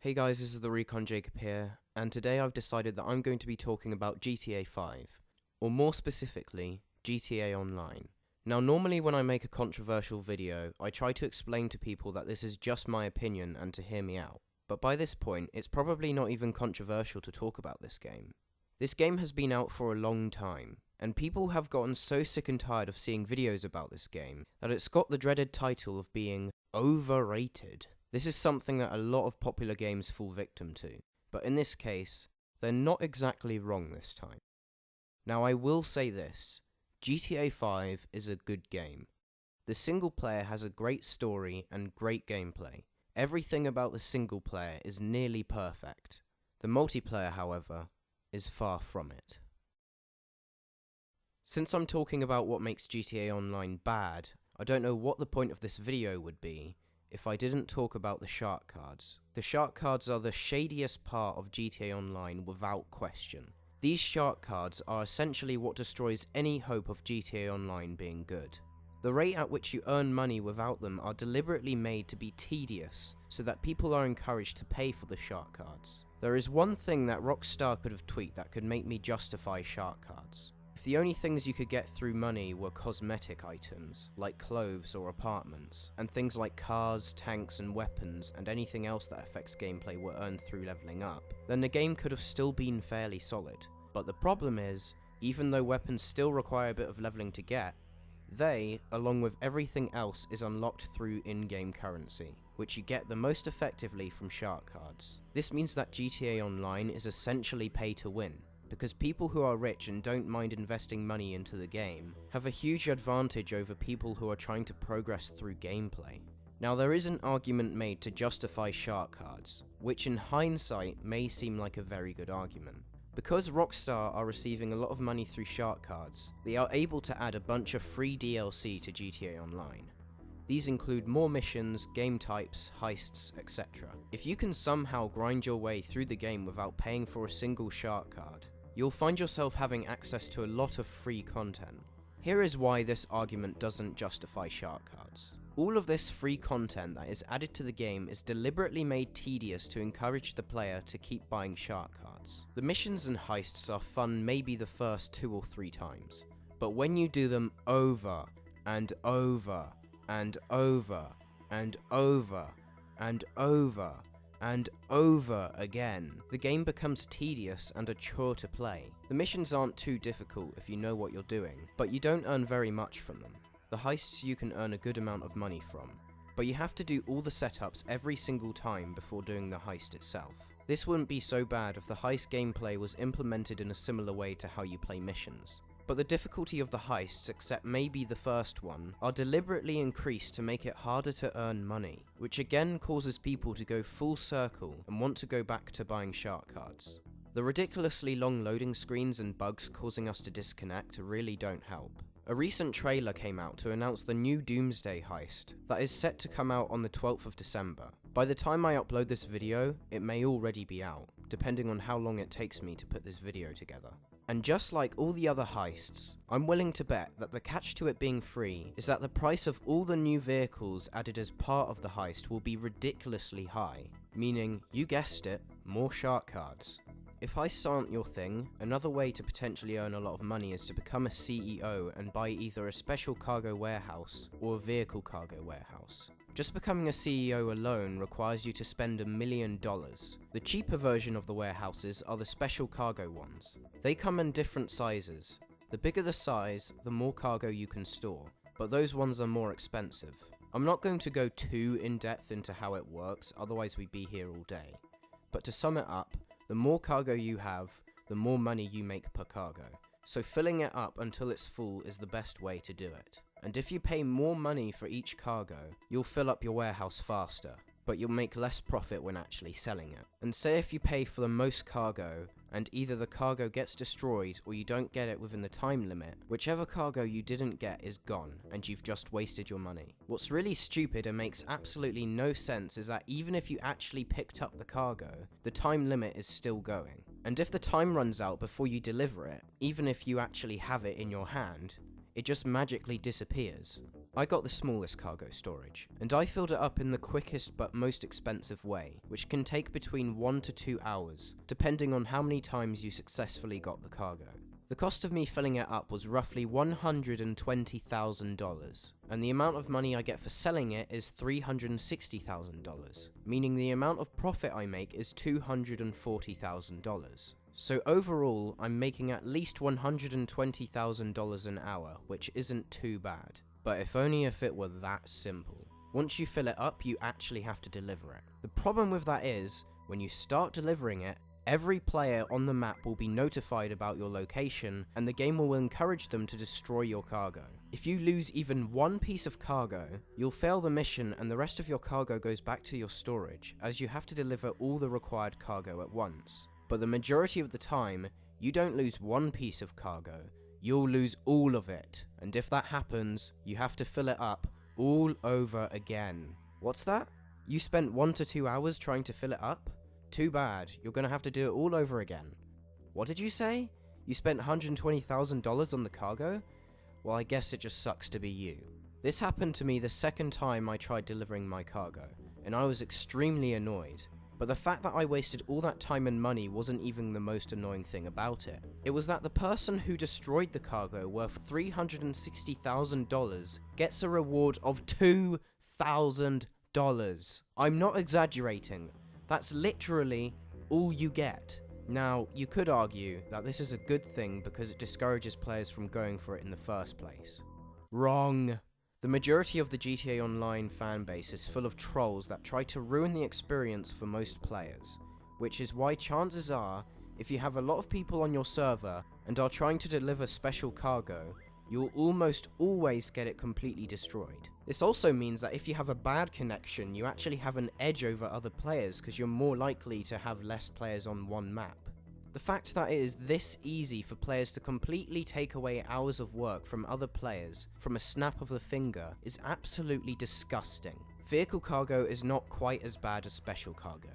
Hey guys, this is the Recon Jacob here, and today I've decided that I'm going to be talking about GTA 5, or more specifically, GTA Online. Now normally when I make a controversial video, I try to explain to people that this is just my opinion and to hear me out. But by this point, it's probably not even controversial to talk about this game. This game has been out for a long time, and people have gotten so sick and tired of seeing videos about this game that it's got the dreaded title of being overrated. This is something that a lot of popular games fall victim to, but in this case, they're not exactly wrong this time. Now I will say this, GTA 5 is a good game. The single player has a great story and great gameplay. Everything about the single player is nearly perfect. The multiplayer, however, is far from it. Since I'm talking about what makes GTA Online bad, I don't know what the point of this video would be if I didn't talk about the shark cards. The shark cards are the shadiest part of GTA Online without question. These shark cards are essentially what destroys any hope of GTA Online being good. The rate at which you earn money without them are deliberately made to be tedious, so that people are encouraged to pay for the shark cards. There is one thing that Rockstar could have tweaked that could make me justify shark cards. If the only things you could get through money were cosmetic items, like clothes or apartments, and things like cars, tanks and weapons and anything else that affects gameplay were earned through leveling up, then the game could have still been fairly solid. But the problem is, even though weapons still require a bit of leveling to get, they, along with everything else, is unlocked through in-game currency, which you get the most effectively from shark cards. This means that GTA Online is essentially pay to win, because people who are rich and don't mind investing money into the game have a huge advantage over people who are trying to progress through gameplay. Now there is an argument made to justify shark cards, which in hindsight may seem like a very good argument. Because Rockstar are receiving a lot of money through shark cards, they are able to add a bunch of free DLC to GTA Online. These include more missions, game types, heists, etc. If you can somehow grind your way through the game without paying for a single shark card, you'll find yourself having access to a lot of free content. Here is why this argument doesn't justify shark cards. All of this free content that is added to the game is deliberately made tedious to encourage the player to keep buying shark cards. The missions and heists are fun maybe the first 2 or 3 times, but when you do them over and over and over and over and over and over again, the game becomes tedious and a chore to play. The missions aren't too difficult if you know what you're doing, but you don't earn very much from them. The heists you can earn a good amount of money from, but you have to do all the setups every single time before doing the heist itself. This wouldn't be so bad if the heist gameplay was implemented in a similar way to how you play missions. But the difficulty of the heists, except maybe the first one, are deliberately increased to make it harder to earn money, which again causes people to go full circle and want to go back to buying shark cards. The ridiculously long loading screens and bugs causing us to disconnect really don't help. A recent trailer came out to announce the new Doomsday heist that is set to come out on the 12th of December. By the time I upload this video, it may already be out, depending on how long it takes me to put this video together. And just like all the other heists, I'm willing to bet that the catch to it being free is that the price of all the new vehicles added as part of the heist will be ridiculously high, meaning, you guessed it, more shark cards. If heists aren't your thing, another way to potentially earn a lot of money is to become a CEO and buy either a special cargo warehouse or a vehicle cargo warehouse. Just becoming a CEO alone requires you to spend $1 million. The cheaper version of the warehouses are the special cargo ones. They come in different sizes. The bigger the size, the more cargo you can store, but those ones are more expensive. I'm not going to go too in-depth into how it works, otherwise we'd be here all day. But to sum it up, the more cargo you have, the more money you make per cargo. So filling it up until it's full is the best way to do it. And if you pay more money for each cargo, you'll fill up your warehouse faster, but you'll make less profit when actually selling it. And say if you pay for the most cargo, and either the cargo gets destroyed or you don't get it within the time limit, whichever cargo you didn't get is gone, and you've just wasted your money. What's really stupid and makes absolutely no sense is that even if you actually picked up the cargo, the time limit is still going. And if the time runs out before you deliver it, even if you actually have it in your hand, it just magically disappears. I got the smallest cargo storage, and I filled it up in the quickest but most expensive way, which can take between 1 to 2 hours, depending on how many times you successfully got the cargo. The cost of me filling it up was roughly $120,000, and the amount of money I get for selling it is $360,000, meaning the amount of profit I make is $240,000. So overall, I'm making at least $120,000 an hour, which isn't too bad. But if only if it were that simple. Once you fill it up, you actually have to deliver it. The problem with that is, when you start delivering it, every player on the map will be notified about your location, and the game will encourage them to destroy your cargo. If you lose even one piece of cargo, you'll fail the mission and the rest of your cargo goes back to your storage, as you have to deliver all the required cargo at once. But the majority of the time, you don't lose one piece of cargo, you'll lose all of it. And if that happens, you have to fill it up all over again. What's that? You spent 1 to 2 hours trying to fill it up? Too bad, you're gonna have to do it all over again. What did you say? You spent $120,000 on the cargo? Well, I guess it just sucks to be you. This happened to me the second time I tried delivering my cargo, and I was extremely annoyed. But the fact that I wasted all that time and money wasn't even the most annoying thing about it. It was that the person who destroyed the cargo worth $360,000 gets a reward of $2,000. I'm not exaggerating. That's literally all you get. Now, you could argue that this is a good thing because it discourages players from going for it in the first place. Wrong. The majority of the GTA Online fanbase is full of trolls that try to ruin the experience for most players, which is why chances are, if you have a lot of people on your server and are trying to deliver special cargo, you'll almost always get it completely destroyed. This also means that if you have a bad connection, you actually have an edge over other players because you're more likely to have less players on one map. The fact that it is this easy for players to completely take away hours of work from other players from a snap of the finger is absolutely disgusting. Vehicle cargo is not quite as bad as special cargo.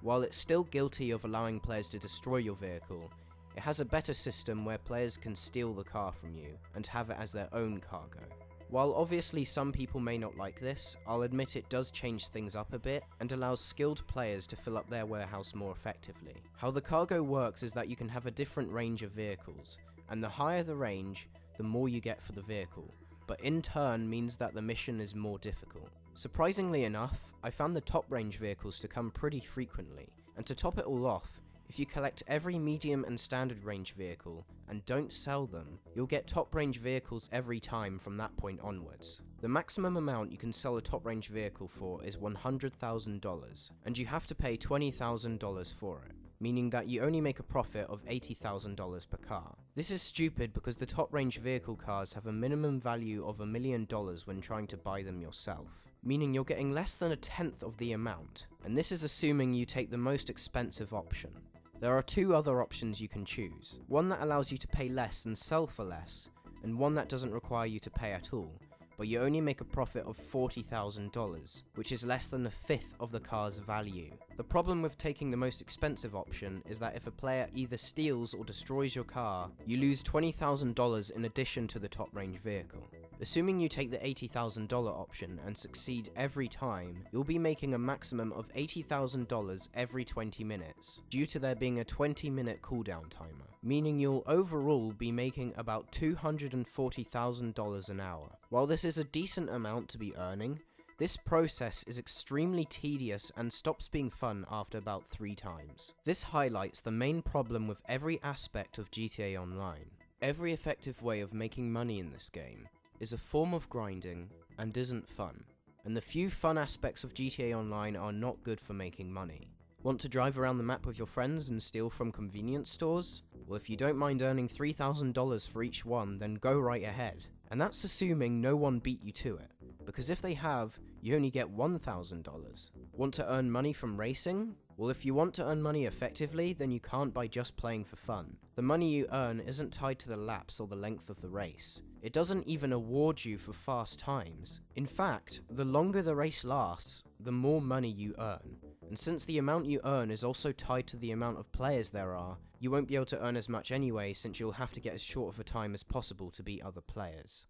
While it's still guilty of allowing players to destroy your vehicle, it has a better system where players can steal the car from you and have it as their own cargo. While obviously some people may not like this, I'll admit it does change things up a bit and allows skilled players to fill up their warehouse more effectively. How the cargo works is that you can have a different range of vehicles, and the higher the range, the more you get for the vehicle, but in turn means that the mission is more difficult. Surprisingly enough, I found the top range vehicles to come pretty frequently, and to top it all off, if you collect every medium and standard range vehicle and don't sell them, you'll get top range vehicles every time from that point onwards. The maximum amount you can sell a top range vehicle for is $100,000, and you have to pay $20,000 for it, meaning that you only make a profit of $80,000 per car. This is stupid because the top range vehicle cars have a minimum value of $1 million when trying to buy them yourself, meaning you're getting less than a tenth of the amount, and this is assuming you take the most expensive option. There are two other options you can choose, one that allows you to pay less and sell for less, and one that doesn't require you to pay at all, but you only make a profit of $40,000, which is less than a fifth of the car's value. The problem with taking the most expensive option is that if a player either steals or destroys your car, you lose $20,000 in addition to the top range vehicle. Assuming you take the $80,000 option and succeed every time, you'll be making a maximum of $80,000 every 20 minutes, due to there being a 20-minute cooldown timer, meaning you'll overall be making about $240,000 an hour. While this is a decent amount to be earning, this process is extremely tedious and stops being fun after about 3 times. This highlights the main problem with every aspect of GTA Online. Every effective way of making money in this game is a form of grinding and isn't fun, and the few fun aspects of GTA Online are not good for making money. Want to drive around the map with your friends and steal from convenience stores? Well, if you don't mind earning $3,000 for each one, then go right ahead. And that's assuming no one beat you to it, because if they have, you only get $1,000. Want to earn money from racing? Well, if you want to earn money effectively, then you can't by just playing for fun. The money you earn isn't tied to the laps or the length of the race. It doesn't even award you for fast times. In fact, the longer the race lasts, the more money you earn. And since the amount you earn is also tied to the amount of players there are, you won't be able to earn as much anyway, since you'll have to get as short of a time as possible to beat other players.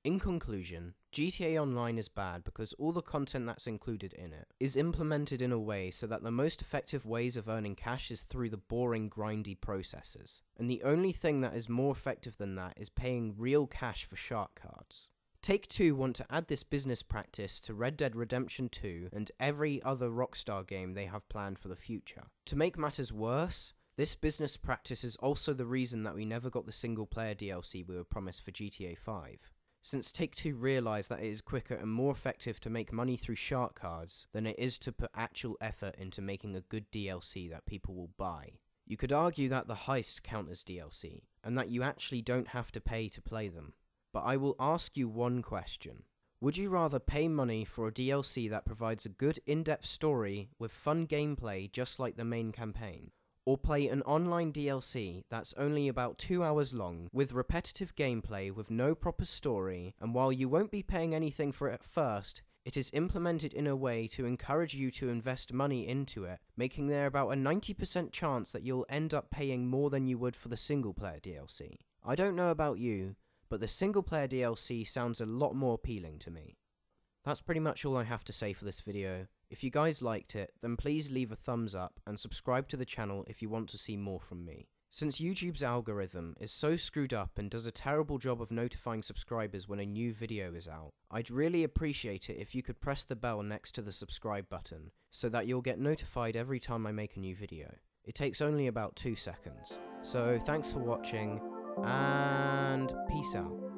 In conclusion, GTA Online is bad because all the content that's included in it is implemented in a way so that the most effective ways of earning cash is through the boring, grindy processes. And the only thing that is more effective than that is paying real cash for shark cards. Take-Two want to add this business practice to Red Dead Redemption 2 and every other Rockstar game they have planned for the future. To make matters worse, this business practice is also the reason that we never got the single-player DLC we were promised for GTA 5. Since Take-Two realised that it is quicker and more effective to make money through shark cards than it is to put actual effort into making a good DLC that people will buy. You could argue that the heists count as DLC, and that you actually don't have to pay to play them. But I will ask you one question. Would you rather pay money for a DLC that provides a good in-depth story with fun gameplay just like the main campaign? Or play an online DLC that's only about 2 hours long, with repetitive gameplay with no proper story, and while you won't be paying anything for it at first, it is implemented in a way to encourage you to invest money into it, making there about a 90% chance that you'll end up paying more than you would for the single-player DLC. I don't know about you, but the single-player DLC sounds a lot more appealing to me. That's pretty much all I have to say for this video. If you guys liked it, then please leave a thumbs up and subscribe to the channel if you want to see more from me. Since YouTube's algorithm is so screwed up and does a terrible job of notifying subscribers when a new video is out, I'd really appreciate it if you could press the bell next to the subscribe button, so that you'll get notified every time I make a new video. It takes only about 2 seconds. So thanks for watching, and peace out.